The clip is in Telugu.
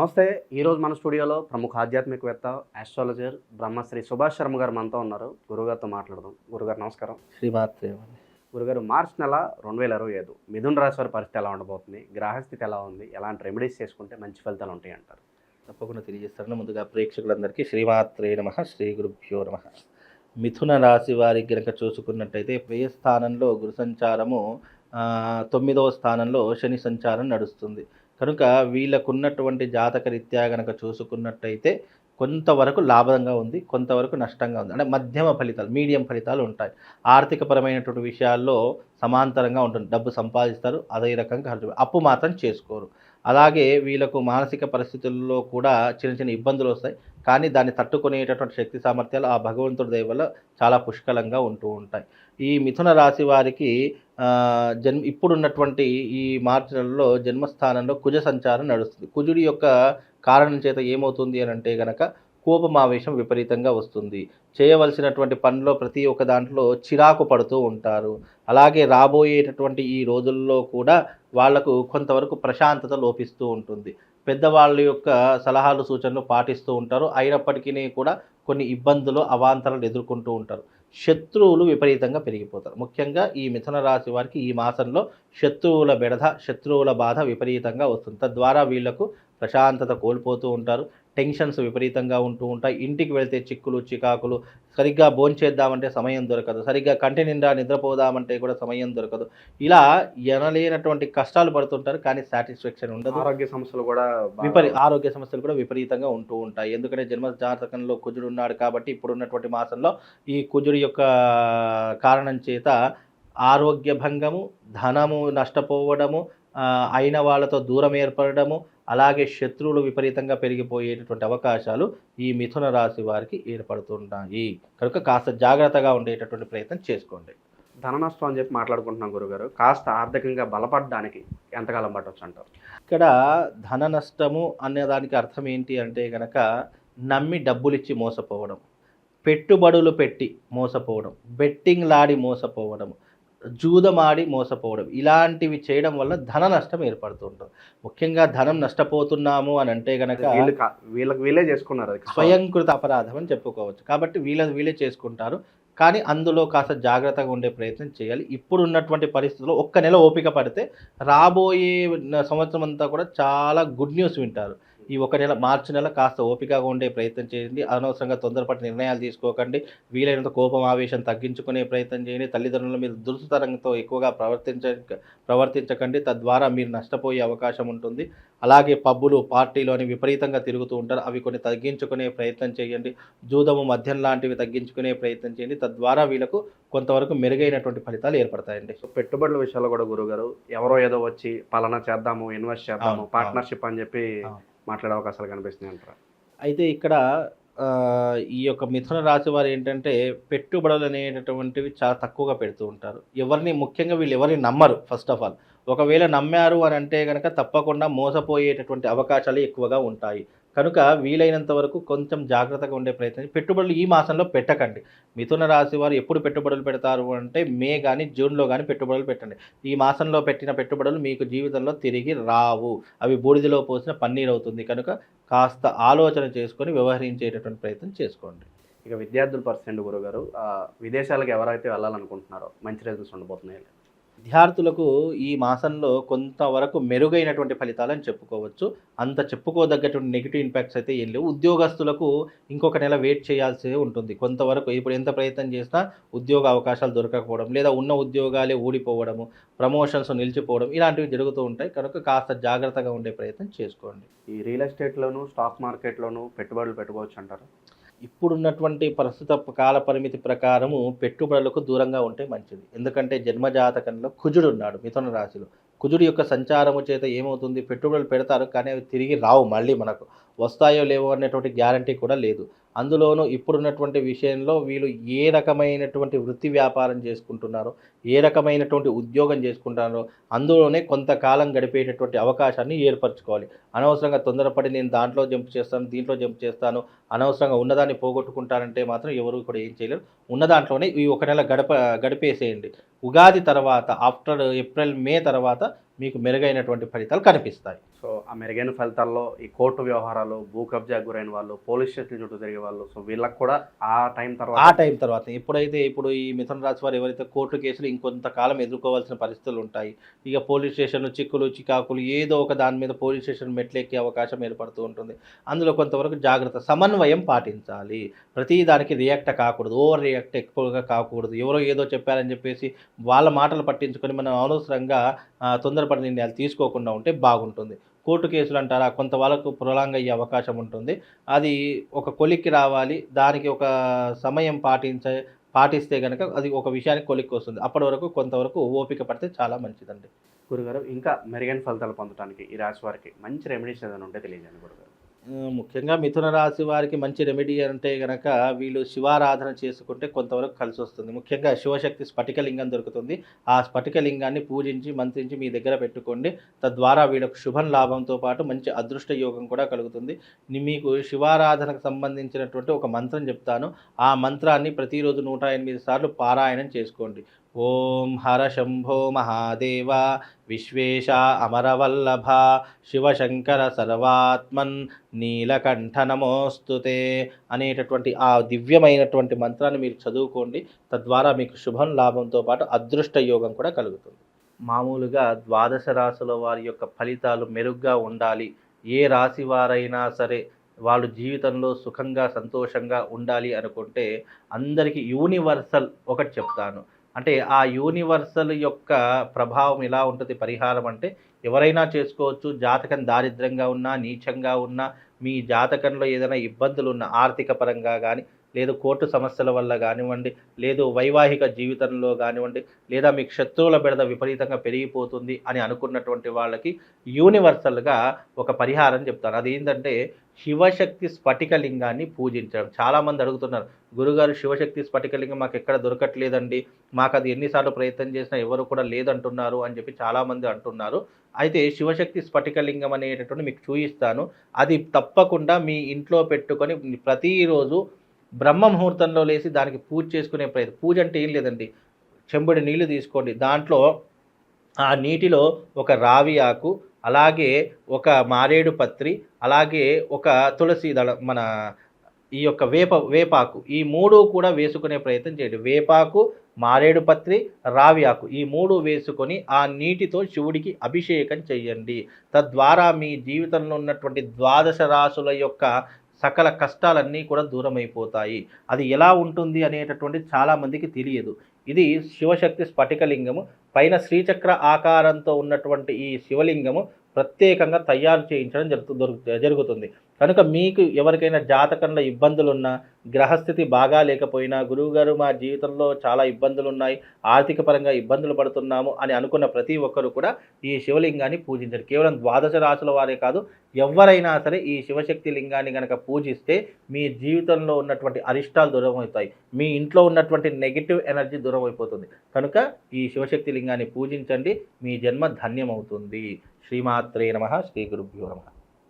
నమస్తే. ఈరోజు మన స్టూడియోలో ప్రముఖ ఆధ్యాత్మికవేత్త, ఆస్ట్రాలజర్ బ్రహ్మశ్రీ సుభాష్ శర్మ గారు మనతో ఉన్నారు. గురుగారితో మాట్లాడదాం. గురుగారు నమస్కారం. శ్రీమాత్రే. గురుగారు, మార్చి నెల 2025 మిథున రాశి వారి పరిస్థితి ఎలా ఉండబోతుంది? గ్రహస్థితి ఎలా ఉంది? ఎలాంటి రెమెడీస్ చేసుకుంటే మంచి ఫలితాలు ఉంటాయి అంటారు? తప్పకుండా తెలియజేస్తాను. ముందుగా ప్రేక్షకులందరికీ శ్రీమాత్రే నమః, శ్రీ గురుభ్యో నమః. మిథున రాశి వారికి కనుక చూసుకున్నట్టయితే వ్యయ స్థానంలో గురు సంచారము, 9వ స్థానంలో శని సంచారం నడుస్తుంది. కనుక వీళ్ళకున్నటువంటి జాతక రీత్యా కనుక చూసుకున్నట్టయితే కొంతవరకు లాభంగా ఉంది, కొంతవరకు నష్టంగా ఉంది. అంటే మధ్యమ ఫలితాలు, మీడియం ఫలితాలు ఉంటాయి. ఆర్థికపరమైనటువంటి విషయాల్లో సమాంతరంగా ఉంటుంది. డబ్బు సంపాదిస్తారు, అదే రకంగా ఖర్చు, అప్పు మాత్రం చేసుకోరు. అలాగే వీళ్ళకు మానసిక పరిస్థితుల్లో కూడా చిన్న చిన్న ఇబ్బందులు వస్తాయి. కానీ దాన్ని తట్టుకునేటటువంటి శక్తి సామర్థ్యాలు ఆ భగవంతుడి దయ వల్ల చాలా పుష్కలంగా ఉంటూ ఉంటాయి. ఈ మిథున రాశి వారికి ఇప్పుడున్నటువంటి ఈ మార్చి నెలలో జన్మస్థానంలో కుజ సంచారం నడుస్తుంది. కుజుడి యొక్క కారణం చేత ఏమవుతుంది అని అంటే గనక కోపమావేశం విపరీతంగా వస్తుంది. చేయవలసినటువంటి పనిలో ప్రతి ఒక్క దాంట్లో చిరాకు పడుతూ ఉంటారు. అలాగే రాబోయేటటువంటి ఈ రోజుల్లో కూడా వాళ్లకు కొంతవరకు ప్రశాంతత లోపిస్తూ ఉంటుంది. పెద్దవాళ్ళ యొక్క సలహాలు సూచనలు పాటిస్తూ ఉంటారు. అయినప్పటికీ కూడా కొన్ని ఇబ్బందులు అవాంతరాలు ఎదుర్కొంటూ ఉంటారు. శత్రువులు విపరీతంగా పెరిగిపోతారు. ముఖ్యంగా ఈ మిథున రాశి వారికి ఈ మాసంలో శత్రువుల బెడద, శత్రువుల బాధ విపరీతంగా వస్తుంది. తద్వారా వీళ్లకు ప్రశాంతత కోల్పోతూ ఉంటారు. టెన్షన్స్ విపరీతంగా ఉంటూ ఉంటాయి. ఇంటికి వెళ్తే చిక్కులు చికాకులు, సరిగ్గా భోంచేద్దామంటే సమయం దొరకదు, సరిగ్గా కంటి నిండా నిద్రపోదామంటే కూడా సమయం దొరకదు. ఇలా ఎనలేనటువంటి కష్టాలు పడుతుంటారు. కానీ సాటిస్ఫాక్షన్ ఉండదు. ఆరోగ్య సమస్యలు కూడా ఆరోగ్య సమస్యలు కూడా విపరీతంగా ఉంటూ ఉంటాయి. ఎందుకంటే జన్మ జాతకంలో కుజుడు ఉన్నాడు కాబట్టి ఇప్పుడున్నటువంటి మాసంలో ఈ కుజుడి యొక్క కారణం చేత ఆరోగ్య భంగము, ధనము నష్టపోవడము, అయిన వాళ్ళతో దూరం ఏర్పడము, అలాగే శత్రువులు విపరీతంగా పెరిగిపోయేటటువంటి అవకాశాలు ఈ మిథున రాశి వారికి ఏర్పడుతుంటాయి. కనుక కాస్త జాగ్రత్తగా ఉండేటటువంటి ప్రయత్నం చేసుకోండి. ధన నష్టం అని చెప్పి మాట్లాడుకుంటున్నాం గురుగారు. కాస్త ఆర్థికంగా బలపడడానికి ఎంతకాలం పట్టవచ్చు అంటారు? ఇక్కడ ధన నష్టము అనే దానికి అర్థం ఏంటి అంటే కనుక నమ్మి డబ్బులిచ్చి మోసపోవడం, పెట్టుబడులు పెట్టి మోసపోవడం, బెట్టింగ్ లాడి మోసపోవడం, జూదమాడి మోసపోవడం, ఇలాంటివి చేయడం వల్ల ధన నష్టం ఏర్పడుతూ ఉంటుంది. ముఖ్యంగా ధనం నష్టపోతున్నాము అని అంటే కనుక వీళ్ళే చేసుకున్నారు, స్వయంకృత అపరాధం అని చెప్పుకోవచ్చు. కాబట్టి వీళ్ళే చేసుకుంటారు. కానీ అందులో కాస్త జాగ్రత్తగా ఉండే ప్రయత్నం చేయాలి. ఇప్పుడు ఉన్నటువంటి పరిస్థితుల్లో ఒక్క నెల ఓపిక పడితే రాబోయే సంవత్సరం అంతా కూడా చాలా గుడ్ న్యూస్ వింటారు. ఈ ఒక నెల, మార్చి నెల కాస్త ఓపికగా ఉండే ప్రయత్నం చేయండి. అనవసరంగా తొందరపడి నిర్ణయాలు తీసుకోకండి. వీలైనంత కోపం ఆవేశం తగ్గించుకునే ప్రయత్నం చేయండి. తల్లిదండ్రుల మీద దురుసుతనంతో ఎక్కువగా ప్రవర్తించకండి. తద్వారా మీరు నష్టపోయే అవకాశం ఉంటుంది. అలాగే పబ్బులు, పార్టీలు అని విపరీతంగా తిరుగుతూ ఉంటారు. అవి కొన్ని తగ్గించుకునే ప్రయత్నం చేయండి. జూదము, మద్యం లాంటివి తగ్గించుకునే ప్రయత్నం చేయండి. తద్వారా వీళ్ళకు కొంతవరకు మెరుగైనటువంటి ఫలితాలు ఏర్పడతాయండి. పెట్టుబడుల విషయాల్లో కూడా గురుగారు, ఎవరో ఏదో వచ్చి పలానా చేద్దాము, ఇన్వెస్ట్ చేద్దాము, పార్ట్నర్షిప్ అని చెప్పి మాట్లాడే అవకాశాలు కనిపిస్తున్నాయి అంటారా? అయితే ఇక్కడ ఈ యొక్క మిథున రాశి వారు ఏంటంటే పెట్టుబడులు అనేటటువంటివి చాలా తక్కువగా పెడుతూ ఉంటారు. ముఖ్యంగా వీళ్ళు ఎవరిని నమ్మరు. ఫస్ట్ ఆఫ్ ఆల్, ఒకవేళ నమ్మారు అని అంటే కనుక తప్పకుండా మోసపోయేటటువంటి అవకాశాలు ఎక్కువగా ఉంటాయి. కనుక వీలైనంత వరకు కొంచెం జాగ్రత్తగా ఉండే ప్రయత్నం. పెట్టుబడులు ఈ మాసంలో పెట్టకండి. మిథున రాశి వారు ఎప్పుడు పెట్టుబడులు పెడతారు అంటే మే కానీ జూన్లో కానీ పెట్టుబడులు పెట్టండి. ఈ మాసంలో పెట్టిన పెట్టుబడులు మీకు జీవితంలో తిరిగి రావు. అవి బూడిదలో పోసిన పన్నీరు అవుతుంది. కనుక కాస్త ఆలోచన చేసుకొని వ్యవహరించేటటువంటి ప్రయత్నం చేసుకోండి. ఇక విద్యార్థుల పరిస్థితి గురుగారు, విదేశాలకు ఎవరైతే వెళ్ళాలనుకుంటున్నారో మంచి రిజల్ట్స్ ఉండబోతున్నాయి? విద్యార్థులకు ఈ మాసంలో కొంతవరకు మెరుగైనటువంటి ఫలితాలని చెప్పుకోవచ్చు. అంత చెప్పుకోదగ్గటువంటి నెగిటివ్ ఇంపాక్ట్స్ అయితే ఏం లేవు. ఉద్యోగస్తులకు ఇంకొక నెల వెయిట్ చేయాల్సి ఉంటుంది. కొంతవరకు ఇప్పుడు ఎంత ప్రయత్నం చేసినా ఉద్యోగ అవకాశాలు దొరకకపోవడం, లేదా ఉన్న ఉద్యోగాలే ఊడిపోవడము, ప్రమోషన్స్ నిలిచిపోవడం, ఇలాంటివి జరుగుతూ ఉంటాయి. కనుక కాస్త జాగ్రత్తగా ఉండే ప్రయత్నం చేసుకోండి. ఈ రియల్ ఎస్టేట్లోను, స్టాక్ మార్కెట్లోను పెట్టుబడులు పెట్టుకోవచ్చు అంటారు? ఇప్పుడున్నటువంటి ప్రస్తుత కాల పరిమితి ప్రకారము పెట్టుబడులకు దూరంగా ఉంటే మంచిది. ఎందుకంటే జన్మజాతకంలో కుజుడు ఉన్నాడు మిథున రాశిలో. కుజుడు యొక్క సంచారము చేత ఏమవుతుంది, పెట్టుబడులు పెడతారు కానీ అవి తిరిగి రావు. మళ్ళీ మనకు వస్తాయో లేవో అనేటువంటి గ్యారంటీ కూడా లేదు. అందులోనూ ఇప్పుడున్నటువంటి విషయంలో వీళ్ళు ఏ రకమైనటువంటి వృత్తి వ్యాపారం చేసుకుంటున్నారో, ఏ రకమైనటువంటి ఉద్యోగం చేసుకుంటున్నారో అందులోనే కొంతకాలం గడిపేటటువంటి అవకాశాన్ని ఏర్పరచుకోవాలి. అనవసరంగా తొందరపడి నేను దాంట్లో జంప్ చేస్తాను, దీంట్లో జంప్ చేస్తాను, అనవసరంగా ఉన్నదాన్ని పోగొట్టుకుంటానంటే మాత్రం ఎవరు కూడా ఏం చేయలేరు. ఉన్న దాంట్లోనే ఈ ఒక నెల గడిపేసేయండి. ఉగాది తర్వాత, ఆఫ్టర్ ఏప్రిల్ మే తర్వాత మీకు మెరుగైనటువంటి ఫలితాలు కనిపిస్తాయి. సో ఆ మెరుగైన ఫలితాల్లో ఈ కోర్టు వ్యవహారాలు, భూ కబ్జా గురైన వాళ్ళు, పోలీస్ స్టేషన్ చుట్టూ తిరిగే వాళ్ళు, సో వీళ్ళకి కూడా ఆ టైం ఆ తర్వాత టైం తర్వాత ఇప్పుడు ఈ మిథున రాశి వారు ఎవరైతే కోర్టు కేసులు ఇంకొంతకాలం ఎదుర్కోవాల్సిన పరిస్థితులు ఉంటాయి. ఇక పోలీస్ స్టేషన్ చిక్కులు చికాకులు ఏదో ఒక దాని మీద పోలీస్ స్టేషన్ మెట్లెక్కే అవకాశం ఏర్పడుతూ ఉంటుంది. అందులో కొంతవరకు జాగ్రత్త, సమన్వయం పాటించాలి. ప్రతి దానికి రియాక్ట్ కాకూడదు, ఓవర్ రియాక్ట్ ఎక్కువగా కాకూడదు. ఎవరో ఏదో చెప్పారని చెప్పేసి వాళ్ళ మాటలు పట్టించుకొని మనం అనవసరంగా తొందరపడి నిర్ణయాలు తీసుకోకుండా ఉంటే బాగుంటుంది. కోర్టు కేసులు అంటారా, కొంత వాళ్ళకు ప్రొలాంగ్ అయ్యే అవకాశం ఉంటుంది. అది ఒక కొలిక్కి రావాలి. దానికి ఒక సమయం పాటిస్తే కనుక అది ఒక విషయానికి కొలిక్కి వస్తుంది. అప్పటి వరకు కొంతవరకు ఓపిక పడితే చాలా మంచిదండి. గురుగారు ఇంకా మెరుగైన ఫలితాలు పొందడానికి ఈ రాశి వారికి మంచి రెమెడీస్ ఏదైనా ఉంటే తెలియజేయండి గురుగారు. ముఖ్యంగా మిథున రాశి వారికి మంచి రెమెడీ అంటే గనక వీళ్ళు శివారాధన చేసుకుంటే కొంతవరకు కలిసి వస్తుంది. ముఖ్యంగా శివశక్తి స్ఫటికలింగం దొరుకుతుంది. ఆ స్ఫటికలింగాన్ని పూజించి మంత్రించి మీ దగ్గర పెట్టుకోండి. తద్వారా వీళ్ళకు శుభం లాభంతో పాటు మంచి అదృష్ట యోగం కూడా కలుగుతుంది. మీకు శివారాధనకు సంబంధించినటువంటి ఒక మంత్రం చెప్తాను. ఆ మంత్రాన్ని ప్రతిరోజు 108 సార్లు పారాయణం చేసుకోండి. ఓం హర శంభో మహాదేవ విశ్వేశ అమరవల్లభ శివశంకర సర్వాత్మన్ నీలకంఠ నమోస్తుతే అనేటటువంటి ఆ దివ్యమైనటువంటి మంత్రాన్ని మీరు చదువుకోండి. తద్వారా మీకు శుభం లాభంతో పాటు అదృష్ట యోగం కూడా కలుగుతుంది. మామూలుగా ద్వాదశ రాశుల వారి యొక్క ఫలితాలు మెరుగ్గా ఉండాలి, ఏ రాశి వారైనా సరే వాళ్ళు జీవితంలో సుఖంగా సంతోషంగా ఉండాలి అనుకుంటే అందరికీ యూనివర్సల్ ఒకటి చెప్తాను. అంటే ఆ యూనివర్సల్ యొక్క ప్రభావం ఎలా ఉంటుంది పరిహారం అంటే ఎవరైనా చేసుకోవచ్చు. జాతకం దారిద్ర్యంగా ఉన్నా, నీచంగా ఉన్నా, మీ జాతకంలో ఏదైనా ఇబ్బందులు ఉన్న ఆర్థిక పరంగా కానీ, లేదు కోర్టు సమస్యల వల్ల కానివ్వండి, లేదు వైవాహిక జీవితంలో కానివ్వండి, లేదా మీకు శత్రువుల బెడద విపరీతంగా పెరిగిపోతుంది అని అనుకున్నటువంటి వాళ్ళకి యూనివర్సల్గా ఒక పరిహారం చెప్తాను. అదేంటంటే శివశక్తి స్ఫటికలింగాన్ని పూజించడం. చాలామంది అడుగుతున్నారు, గురుగారు శివశక్తి స్ఫటికలింగం మాకు ఎక్కడ దొరకట్లేదండి, మాకు అది ఎన్నిసార్లు ప్రయత్నం చేసినా ఎవరు కూడా లేదంటున్నారు అని చెప్పి చాలామంది అంటున్నారు. అయితే శివశక్తి స్ఫటికలింగం అనేటటువంటి మీకు చూపిస్తాను. అది తప్పకుండా మీ ఇంట్లో పెట్టుకొని ప్రతిరోజు బ్రహ్మ ముహూర్తంలో లేచి దానికి పూజ చేసుకునే ప్రయత్నం. పూజ అంటే ఏం లేదండి, చెంబుడి నీళ్లు తీసుకోండి. దాంట్లో ఆ నీటిలో ఒక రావి ఆకు, అలాగే ఒక మారేడు పత్రి, అలాగే ఒక తులసి దళం, మన ఈ యొక్క వేపాకు, ఈ 3 కూడా వేసుకునే ప్రయత్నం చేయండి. వేపాకు, మారేడు పత్రి, రావి ఆకు, ఈ 3 వేసుకొని ఆ నీటితో శివుడికి అభిషేకం చెయ్యండి. తద్వారా మీ జీవితంలో ఉన్నటువంటి ద్వాదశ రాశుల యొక్క సకల కష్టాలన్నీ కూడా దూరమైపోతాయి. అది ఎలా ఉంటుంది అనేటటువంటి చాలామందికి తెలియదు. ఇది శివశక్తి స్ఫటికలింగము. పైన శ్రీచక్ర ఆకారంతో ఉన్నటువంటి ఈ శివలింగము ప్రత్యేకంగా తయారు చేయించడం జరుగుతుంది. కనుక మీకు ఎవరికైనా జాతకంలో ఇబ్బందులున్నా, గ్రహస్థితి బాగా లేకపోయినా, గురువుగారు మా జీవితంలో చాలా ఇబ్బందులు ఉన్నాయి, ఆర్థిక పరంగా ఇబ్బందులు పడుతున్నాము అని అనుకున్న ప్రతి ఒక్కరు కూడా ఈ శివలింగాన్ని పూజించండి. కేవలం ద్వాదశ రాశుల వారే కాదు, ఎవరైనా సరే ఈ శివశక్తి లింగాన్ని కనుక పూజిస్తే మీ జీవితంలో ఉన్నటువంటి అరిష్టాలు దూరం అవుతాయి, మీ ఇంట్లో ఉన్నటువంటి నెగిటివ్ ఎనర్జీ దూరం అయిపోతుంది. కనుక ఈ శివశక్తి లింగాన్ని పూజించండి, మీ జన్మ ధన్యమవుతుంది. శ్రీమాత్రే నమః. శ్రీ గురుభ్యో నమః.